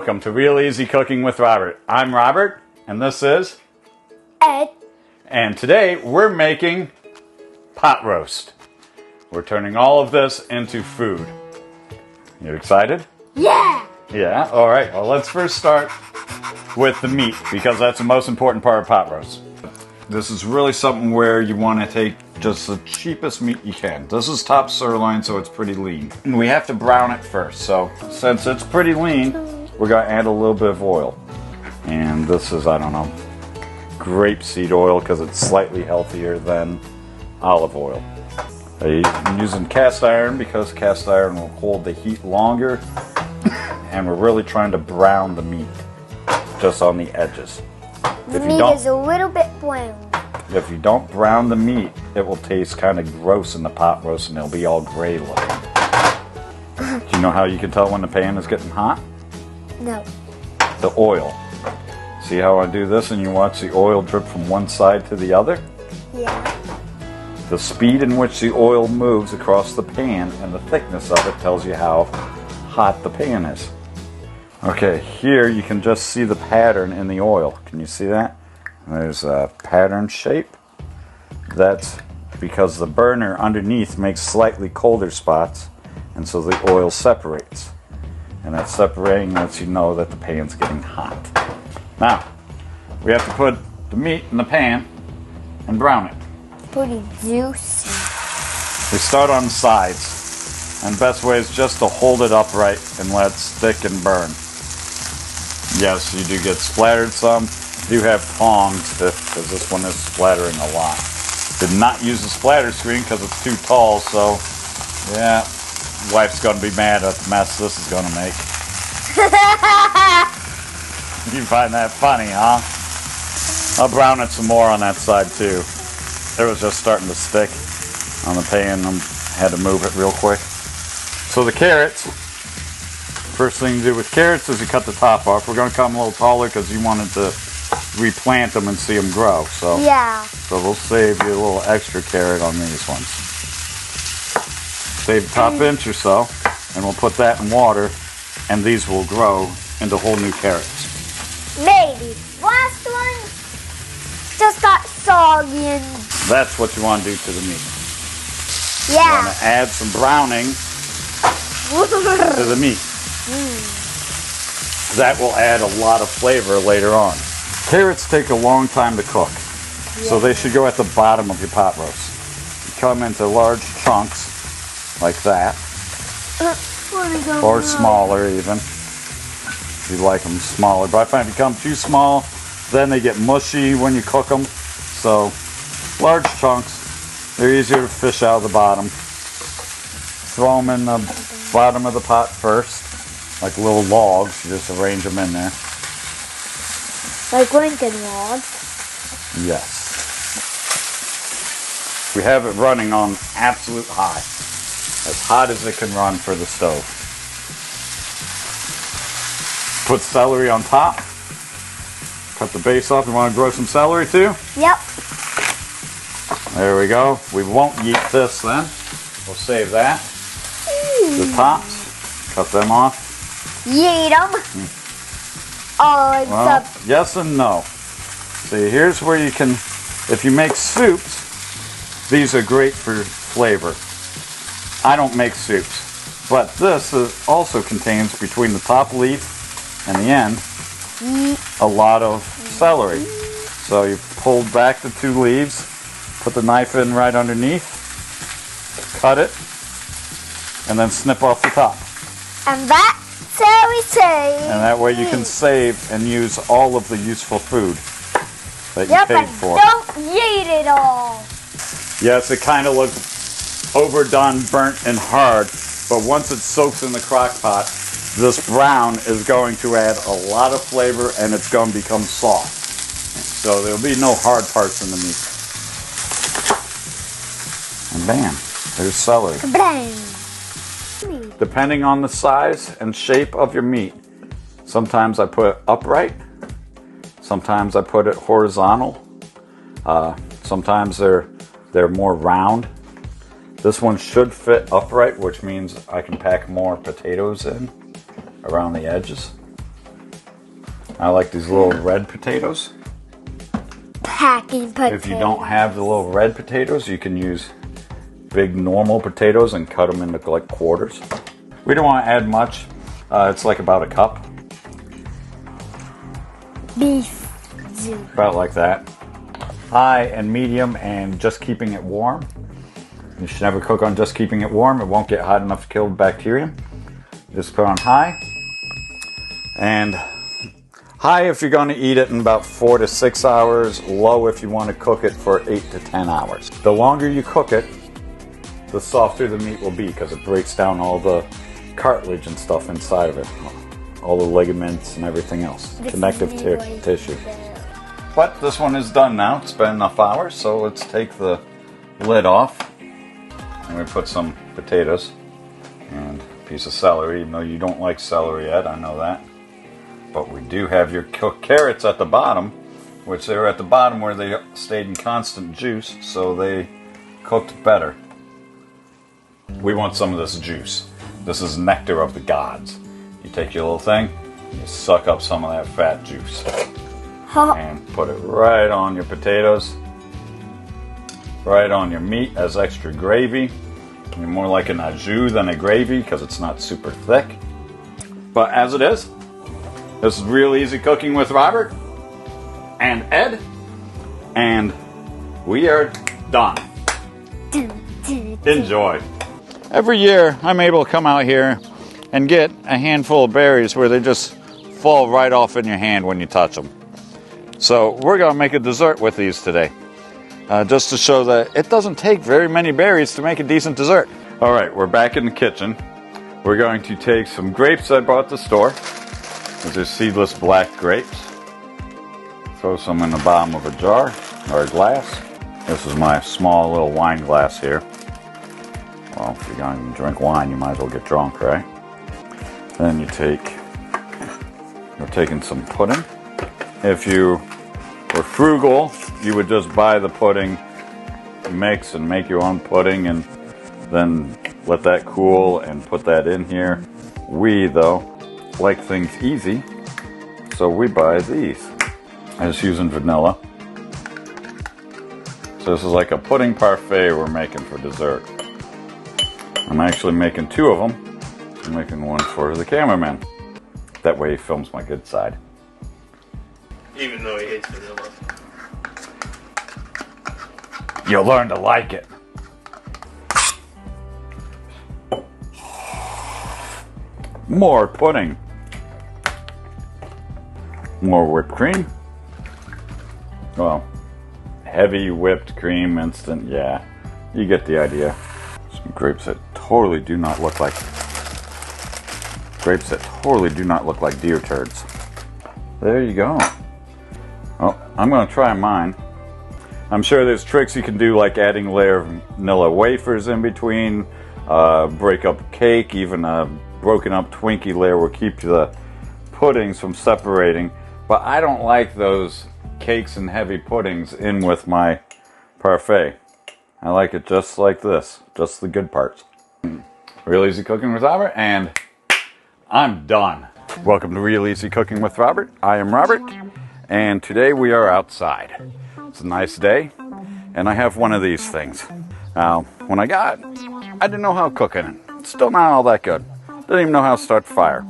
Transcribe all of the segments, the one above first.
Welcome to Real Easy Cooking with Robert. I'm Robert, and this is Ed. And today we're making pot roast. We're turning all of this into food. You excited? Yeah! Yeah? Alright, well let's first start with the meat because that's the most important part of pot roast. This is really something where you want to take just the cheapest meat you can. This is top sirloin, so it's pretty lean. And we have to brown it first, so since it's pretty lean, we're going to add a little bit of oil. And this is, I don't know, grapeseed oil because it's slightly healthier than olive oil. I'm using cast iron because cast iron will hold the heat longer. And we're really trying to brown the meat just on the edges. The meat is a little bit brown. If you don't brown the meat, it will taste kind of gross in the pot roast and it'll be all gray looking. Do you know how you can tell when the pan is getting hot? No. The oil. See how I do this and you watch the oil drip from one side to the other? Yeah. The speed in which the oil moves across the pan and the thickness of it tells you how hot the pan is. Okay, here you can just see the pattern in the oil. Can you see that? There's a pattern shape. That's because the burner underneath makes slightly colder spots, and so the oil separates. And that separating lets you know that the pan's getting hot. Now, we have to put the meat in the pan and brown it. Pretty juicy. We start on the sides, and the best way is just to hold it upright and let it stick and burn. Yes, you do get splattered some. You do have tongs because this one is splattering a lot. Did not use the splatter screen because it's too tall, so yeah, wife's going to be mad at the mess this is going to make. You find that funny, huh? I'll brown it some more on that side too. It was just starting to stick on the pan. I had to move it real quick. So the carrots, first thing to do with carrots is you cut the top off. We're going to cut them a little taller because you wanted to replant them and see them grow. So yeah. So we'll save you a little extra carrot on these ones. Save the top inch or so, and we'll put that in water, and these will grow into whole new carrots. Maybe. Last one just got soggy and... That's what you want to do to the meat. Yeah. You want to add some browning to the meat. That will add a lot of flavor later on. Carrots take a long time to cook, so they should go at the bottom of your pot roast. You come into large chunks, like that, or smaller even, if you like them smaller. But I find if you come too small, then they get mushy when you cook them. So large chunks, they're easier to fish out of the bottom. Throw them in the bottom of the pot first, like little logs. You just arrange them in there. Like Lincoln logs? Yes. We have it running on absolute high. As hot as it can run for the stove. Put celery on top. Cut the base off. You want to grow some celery too? Yep. There we go. We won't yeet this then. We'll save that. The tops, cut them off. Yeet them. Oh, it's yes and no. See, here's where you can, if you make soups, these are great for flavor. I don't make soups, but this also contains between the top leaf and the end a lot of celery. So you pull back the two leaves, put the knife in right underneath, cut it, and then snip off the top. And that's how we save. And that way you can save and use all of the useful food that you paid for. Don't yeet it all. Yes, it kind of looks overdone, burnt, and hard, but once it soaks in the crock pot, this brown is going to add a lot of flavor and it's going to become soft. So there'll be no hard parts in the meat. And bam, there's celery. Bang. Depending on the size and shape of your meat, sometimes I put it upright, sometimes I put it horizontal, sometimes they're more round. This one should fit upright, which means I can pack more potatoes in around the edges. I like these little red potatoes. Packing potatoes. If you don't have the little red potatoes, you can use big normal potatoes and cut them into like quarters. We don't want to add much. It's like about a cup. Beef juice. About like that. High and medium and just keeping it warm. You should never cook on just keeping it warm. It won't get hot enough to kill bacteria. Just put on high. And high if you're going to eat it in about 4 to 6 hours. Low if you want to cook it for 8 to 10 hours. The longer you cook it, the softer the meat will be because it breaks down all the cartilage and stuff inside of it. All the ligaments and everything else. Connective tissue. But this one is done now. It's been enough hours, so let's take the lid off. And we put some potatoes and a piece of celery, even though you don't like celery yet, I know that. But we do have your cooked carrots at the bottom, which they were at the bottom where they stayed in constant juice, so they cooked better. We want some of this juice. This is nectar of the gods. You take your little thing, you suck up some of that fat juice. And put it right on your potatoes. Right on your meat as extra gravy. You're more like an au jus than a gravy because it's not super thick. But as it is, this is Real Easy Cooking with Robert and Ed. And we are done. Enjoy. Every year I'm able to come out here and get a handful of berries where they just fall right off in your hand when you touch them. So we're going to make a dessert with these today. Just to show that it doesn't take very many berries to make a decent dessert. All right, we're back in the kitchen. We're going to take some grapes I bought at the store. These are seedless black grapes. Throw some in the bottom of a jar or a glass. This is my small little wine glass here. Well, if you're going to drink wine, you might as well get drunk, right? Then we're taking some pudding. If you were frugal, you would just buy the pudding mix and make your own pudding and then let that cool and put that in here. We, though, like things easy, so we buy these. I'm just using vanilla. So this is like a pudding parfait we're making for dessert. I'm actually making 2 of them. I'm making one for the cameraman. That way he films my good side. Even though he hates vanilla. You'll learn to like it. More pudding. More whipped cream. Well, heavy whipped cream, instant, yeah. You get the idea. Some grapes that totally do not look like deer turds. There you go. Well, I'm going to try mine. I'm sure there's tricks you can do, like adding a layer of vanilla wafers in between, break up cake, even a broken up Twinkie layer will keep the puddings from separating. But I don't like those cakes and heavy puddings in with my parfait. I like it just like this, just the good parts. Real Easy Cooking with Robert, and I'm done. Welcome to Real Easy Cooking with Robert. I am Robert, and today we are outside. It's a nice day, and I have one of these things. Now, when I got it, I didn't know how to cook in it. It's still not all that good. Didn't even know how to start the fire.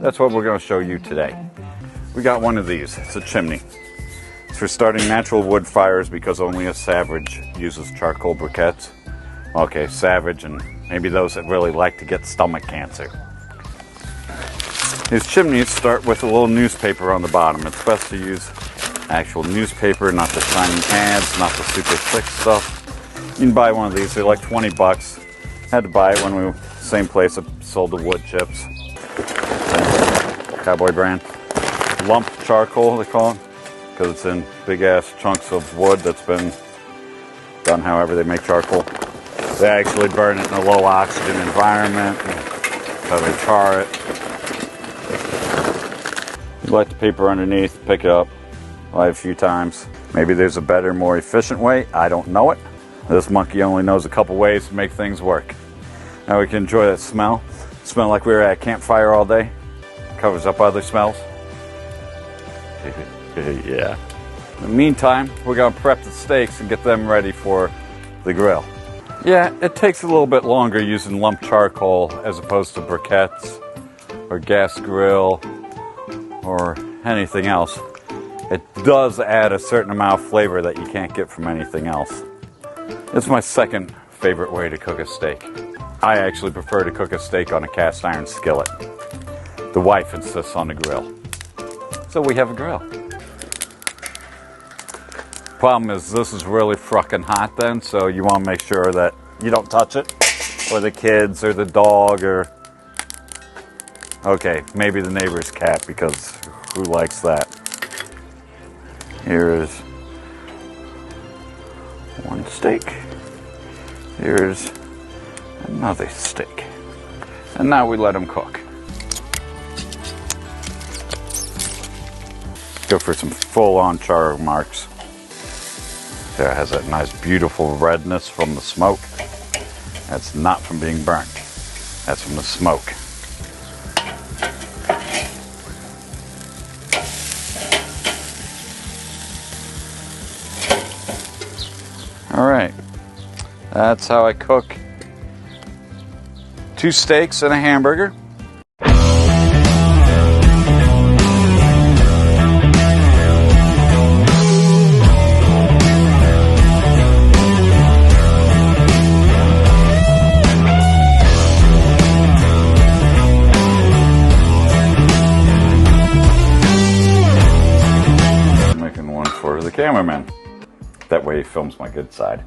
That's what we're going to show you today. We got one of these. It's a chimney. It's for starting natural wood fires because only a savage uses charcoal briquettes. Okay, savage and maybe those that really like to get stomach cancer. These chimneys start with a little newspaper on the bottom. It's best to use actual newspaper, not the shiny ads, not the super thick stuff. You can buy one of these. They're like 20 bucks. Had to buy it when we were same place that sold the wood chips. Cowboy brand. Lump charcoal, they call it, because it's in big ass chunks of wood that's been done however they make charcoal. They actually burn it in a low oxygen environment. So they char it. You light the paper underneath, pick it up, light a few times. Maybe there's a better, more efficient way. I don't know it. This monkey only knows a couple ways to make things work. Now we can enjoy that smell. Smell like we were at a campfire all day. Covers up other smells. Yeah. In the meantime, we're gonna prep the steaks and get them ready for the grill. Yeah, it takes a little bit longer using lump charcoal as opposed to briquettes or gas grill or anything else. It does add a certain amount of flavor that you can't get from anything else. It's my second favorite way to cook a steak. I actually prefer to cook a steak on a cast iron skillet. The wife insists on the grill. So we have a grill. Problem is, this is really fucking hot then, so you want to make sure that you don't touch it, or the kids, or the dog, or... Okay, maybe the neighbor's cat, because who likes that? Here's one steak. Here's another steak. And now we let them cook. Go for some full-on char marks. There, it has that nice, beautiful redness from the smoke. That's not from being burnt. That's from the smoke. All right, that's how I cook 2 steaks and a hamburger. Making one for the cameraman. That way he films my good side.